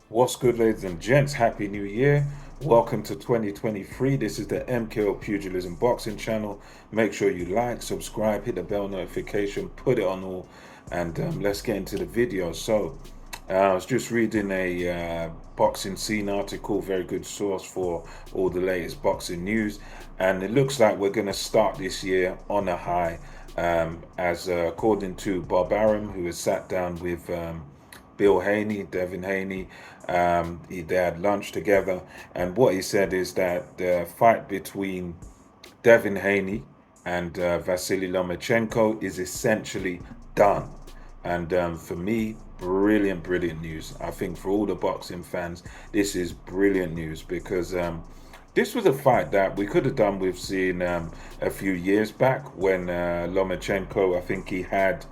What's good, ladies and gents? Happy New Year. Welcome to 2023. This is the MKO Pugilism Boxing channel. Make sure you like, subscribe, hit the bell notification, put it on all, and let's get into the video. I was just reading a boxing scene article, very good source for all the latest boxing news, and it looks like we're going to start this year on a high, as according to Bob Arum, who has sat down with Bill Haney, Devin Haney. They had lunch together, and what he said is that the fight between Devin Haney and Vasily Lomachenko is essentially done. And for me, brilliant, brilliant news. I think for all the boxing fans, this is brilliant news because this was a fight that we could have done with seeing a few years back when Lomachenko, I think he had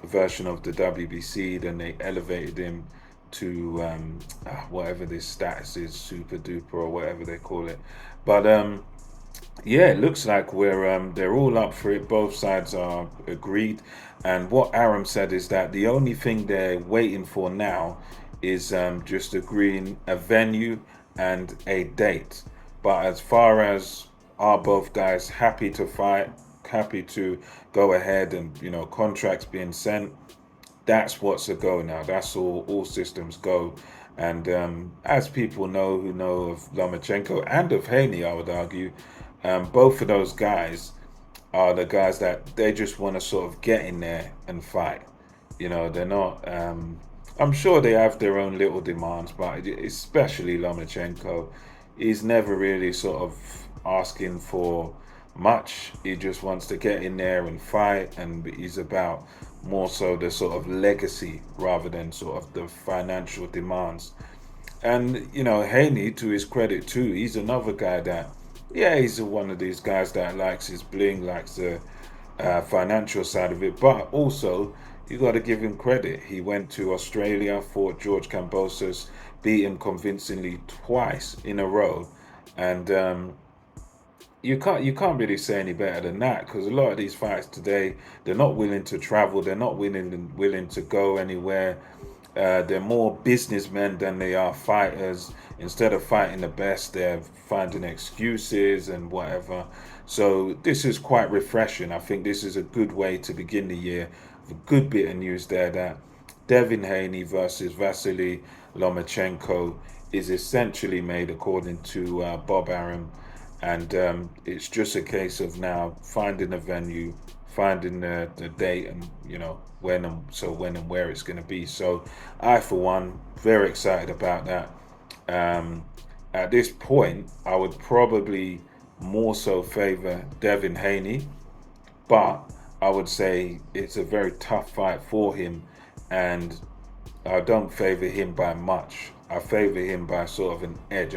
version of the WBC, then they elevated him to whatever this status is, super duper or whatever they call it. But yeah, it looks like they're all up for it. Both sides are agreed, and what Aram said is that the only thing they're waiting for now is just agreeing a venue and a date. But as far as are both guys happy to fight, happy to go ahead, and contracts being sent, that's what's a go now. That's all systems go. And as people know who know of Lomachenko and of Haney, I would argue, both of those guys are the guys that they just want to sort of get in there and fight. They're not. I'm sure they have their own little demands, but especially Lomachenko, he's never really sort of asking for much. He just wants to get in there and fight, and he's about more so the sort of legacy rather than sort of the financial demands. And Haney, to his credit too, he's another guy that, yeah, he's one of these guys that likes his bling, likes the financial side of it, but also you got to give him credit. He went to Australia, fought George Kambosos, beat him convincingly twice in a row, and you can't really say any better than that, because a lot of these fights today, they're not willing to travel, they're not willing to go anywhere. They're more businessmen than they are fighters. Instead of fighting the best, they're finding excuses and whatever. So this is quite refreshing. I think this is a good way to begin the year. A good bit of news there that Devin Haney versus Vasily Lomachenko is essentially made according to Bob Arum, and it's just a case of now finding a venue, finding the date, and when and where it's going to be. So I, for one, very excited about that. At this point, I would probably more so favor Devin Haney, but I would say it's a very tough fight for him, and I don't favor him by much. I favor him by sort of an edge.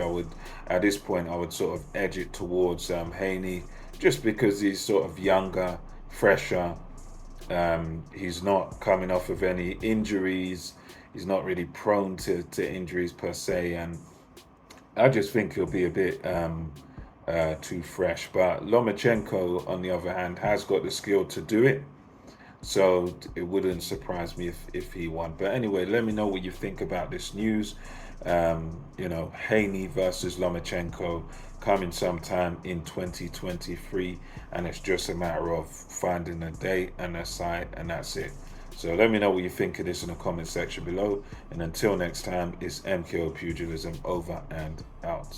At this point, I would sort of edge it towards Haney, just because he's sort of younger, fresher. He's not coming off of any injuries. He's not really prone to injuries per se, and I just think he'll be a bit too fresh. But Lomachenko, on the other hand, has got the skill to do it. So it wouldn't surprise me if he won. But anyway, let me know what you think about this news. Haney versus Lomachenko coming sometime in 2023, and it's just a matter of finding a date and a site, and that's it. So let me know what you think of this in the comment section below. And until next time, it's MKO Pugilism over and out.